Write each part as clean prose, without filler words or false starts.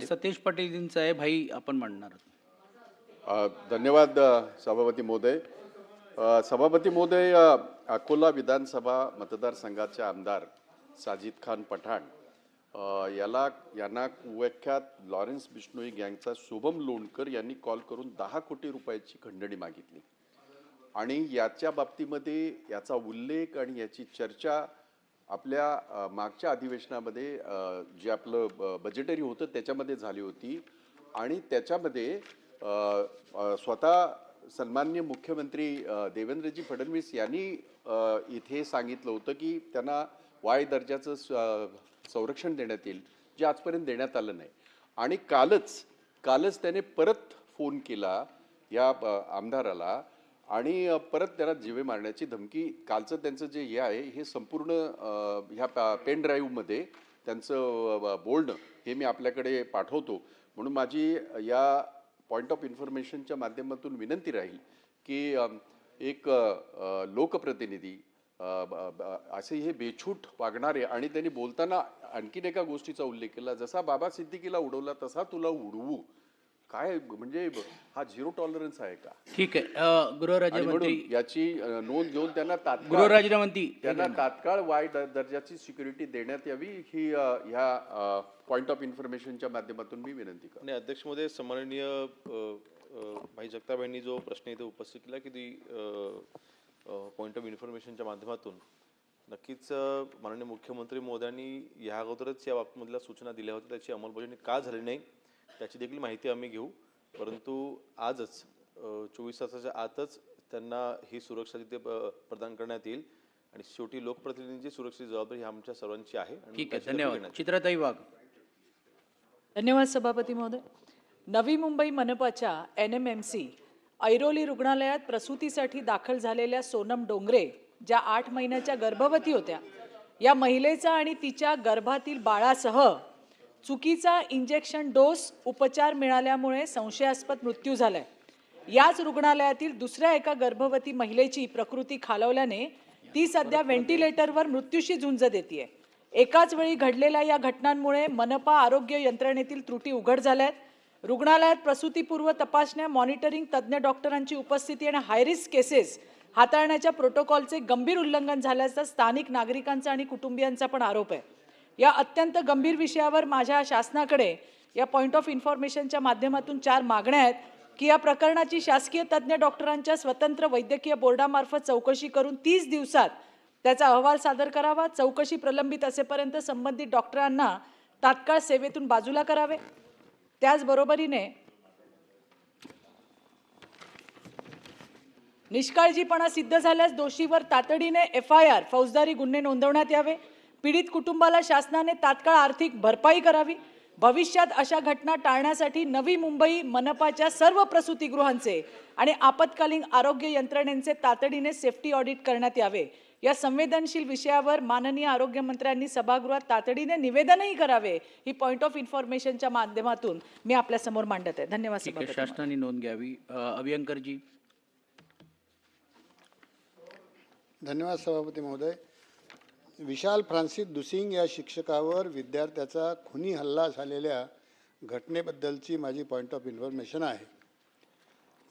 सतीश पाटीलजींचा आहे भाई आपण म्हणणार. धन्यवाद सभापती महोदय. सभापती महोदय, अकोला विधानसभा मतदारसंघाचे आमदार साजिद खान पठाण यांना कुख्यात लॉरेन्स बिश्नोई गँगचा शुभम लोणकर यांनी कॉल करून 10 कोटी रुपयाची खंडणी मागितली आणि याच्या बाबतीमध्ये याचा उल्लेख आणि याची चर्चा आपल्या मागच्या अधिवेशनामध्ये जे आपलं बजेटरी होतं त्याच्यामध्ये झाली होती आणि त्याच्यामध्ये स्वतः सन्माननीय मुख्यमंत्री देवेंद्रजी फडणवीस यांनी इथे सांगितलं होतं की त्यांना वाय दर्जाचं संरक्षण देण्यात येईल, जे आजपर्यंत देण्यात आलं नाही. आणि कालच त्याने परत फोन केला या आमदाराला आणि परत त्याला जीवे मारण्याची धमकी. कालचं त्यांचं जे हे आहे हे संपूर्ण ह्या पेन ड्राईव्हमध्ये त्यांचं बोलणं हे मी आपल्याकडे पाठवतो. म्हणून माझी या पॉईंट ऑफ इन्फॉर्मेशनच्या माध्यमातून विनंती राहील की एक लोकप्रतिनिधी असे हे बेछूट वागणारे, आणि त्यांनी बोलताना आणखीन एका गोष्टीचा उल्लेख केला, जसा बाबा सिद्दीकीला उडवला तसा तुला उडवू. काय म्हणजे हा झिरो टॉलरन्स आहे का? ठीक आहे. गृहराज्यमंत्री याची नोंद घेऊन त्यांना तात्काळ वाय दर्जाची सिक्युरिटी देण्यात यावी ही ह्या पॉइंट ऑफ इन्फॉर्मेशनच्या माध्यमातून मी विनंती करतो. आणि अध्यक्ष महोदय, सन्माननीय भाई जगताप यांनी जो प्रश्न इथे उपस्थित केला की ती पॉइंट ऑफ इन्फॉर्मेशनच्या माध्यमातून नक्कीच माननीय मुख्यमंत्री महोदयांनी या अगोदरच या बाबतीमधल्या सूचना दिल्या होत्या, त्याची अंमलबजावणी का झाली नाही त्याची देखील माहिती आम्ही घेऊ. परंतु आजच 24 तासाच्या आतच त्यांना ही सुरक्षा तिथे प्रदान करण्यात येईल आणि शेवटी लोकप्रतिनिधींची सुरक्षेची जबाबदारी ही आमच्या सर्वांची आहे. धन्यवाद. चित्राताई वाघ. धन्यवाद सभापती महोदय. नवी मुंबई मनपाच्या NMMC ऐरोली रुग्णालयात प्रसूतीसाठी दाखल झालेल्या सोनम डोंगरे, ज्या 8 महिन्याच्या गर्भवती होत्या, या महिलेचा आणि तिच्या गर्भातील बाळासह चुकीचा इंजेक्शन डोस उपचार मिळाल्यामुळे संशयास्पद मृत्यू झालाय. याच रुग्णालयातील दुसऱ्या एका गर्भवती महिलेची प्रकृती खालावल्याने ती सध्या व्हेंटिलेटरवर मृत्यूशी झुंज देतेय. एकाच वेळी घडलेल्या या घटनांमुळे मनपा आरोग्य यंत्रणेतील त्रुटी उघड झाल्यात. रुग्णालयात प्रसूतीपूर्व तपासण्या, मॉनिटरिंग, तज्ज्ञ डॉक्टरांची उपस्थिती आणि हायरिस्क केसेस हाताळण्याच्या प्रोटोकॉलचे गंभीर उल्लंघन झाल्याचा स्थानिक नागरिकांचा आणि कुटुंबियांचा पण आरोप आहे. या अत्यंत गंभीर विषयावर माझ्या शासनाकडे या पॉइंट ऑफ इन्फॉर्मेशनच्या माध्यमातून 4 मागण्या आहेत की या प्रकरणाची शासकीय तज्ज्ञ डॉक्टरांच्या स्वतंत्र वैद्यकीय बोर्डामार्फत चौकशी करून 30 दिवसात त्याचा अहवाल सादर करावा. चौकशी प्रलंबित असेपर्यंत संबंधित डॉक्टरांना तात्काळ सेवेतून बाजूला करावे. त्याचबरोबरीने निष्काळजीपणा सिद्ध झाल्यास दोषीवर तातडीने FIR फौजदारी गुन्हे नोंदवण्यात यावे. पीडित कुटुंबाला शासनाने तात्काळ आर्थिक भरपाई करावी. भविष्यात अशा घटना टाळण्यासाठी नवी मुंबई मनपाच्या सर्व प्रसूतीगृहांचे आणि आपत्कालीन आरोग्य यंत्रणेचे तातडीने सेफ्टी ऑडिट करण्यात यावे. या संवेदनशील विषयावर माननीय आरोग्यमंत्र्यांनी सभागृहात तातडीने निवेदनही करावे. ही पॉइंट ऑफ इन्फॉर्मेशनच्या माध्यमातून मी आपल्या समोर मांडत आहे. धन्यवाद. शासनाने नोंद घ्यावी. अभियंकरजी. धन्यवाद सभापती महोदय. विशाल फ्रान्सिस दुसिंग या शिक्षकावर विद्यार्थ्याचा खुनी हल्ला झालेल्या घटनेबद्दलची माझी पॉईंट ऑफ इन्फॉर्मेशन आहे.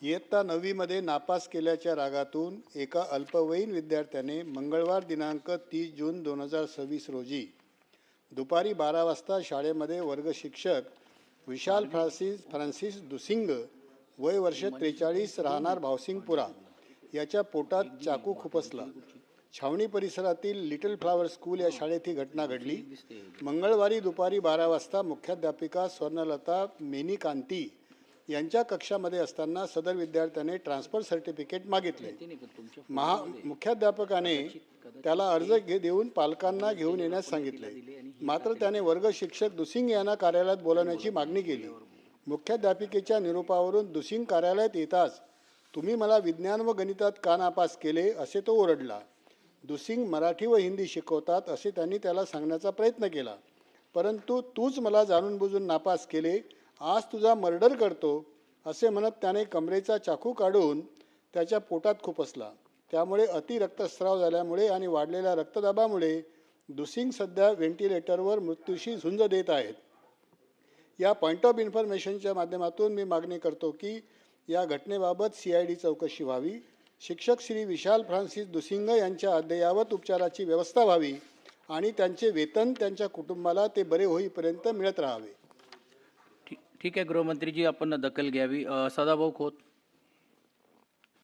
इयत्ता 9वीमध्ये नापास केल्याच्या रागातून एका अल्पवयीन विद्यार्थ्याने मंगळवार दिनांक 30 जून 2026 रोजी दुपारी 12 वाजता शाळेमध्ये वर्ग शिक्षक विशाल फ्रान्सिस दुसिंग, वय वर्ष 43, राहणार भावसिंगपुरा, याच्या पोटात चाकू खुपसला. छावणी परिसरातील लिटल फ्लावर स्कूल या शाळेत ही घटना घडली. मंगळवारी दुपारी 12 वाजता मुख्याध्यापिका स्वर्णलता मेनिकांती यांच्या कक्षामध्ये असताना सदर विद्यार्थ्याने ट्रान्सफर सर्टिफिकेट मागितले. मुख्याध्यापकाने त्याला अर्ज देऊन पालकांना घेऊन येण्यास सांगितले. मात्र त्याने वर्ग शिक्षक दुसिंग यांना कार्यालयात बोलवण्याची मागणी केली. मुख्याध्यापिकेच्या निरोपावरून दुसिंग कार्यालयात येताच तुम्ही मला विज्ञान व गणितात का नापास केले असे तो ओरडला. दुसिंग मराठी व हिंदी शिकवतात असे त्यांनी त्याला सांगण्याचा प्रयत्न केला, परंतु तूच मला जाणून बुजून नापास केले, आज तुझा मर्डर करतो असे म्हणत त्याने कमरेचा चाकू काढून त्याच्या पोटात खुपसला. त्यामुळे अति रक्तस्राव झाल्यामुळे आणि वाढलेल्या रक्तदाबामुळे दुसिंग सध्या व्हेंटिलेटरवर मृत्यूशी झुंज देत आहेत. या पॉईंट ऑफ इन्फॉर्मेशनच्या माध्यमातून मी मागणी करतो की या घटनेबाबत CID चौकशी व्हावी, शिक्षक श्री विशाल फ्रान्सिस दुसिंग यांच्या अद्ययावत उपचाराची व्यवस्था व्हावी आणि त्यांचे वेतन त्यांच्या कुटुंबाला ते बरे होईपर्यंत मिळत राहावे. ठीक आहे गृहमंत्रीजी, आपण दखल घ्यावी. सदाभाऊ खोत.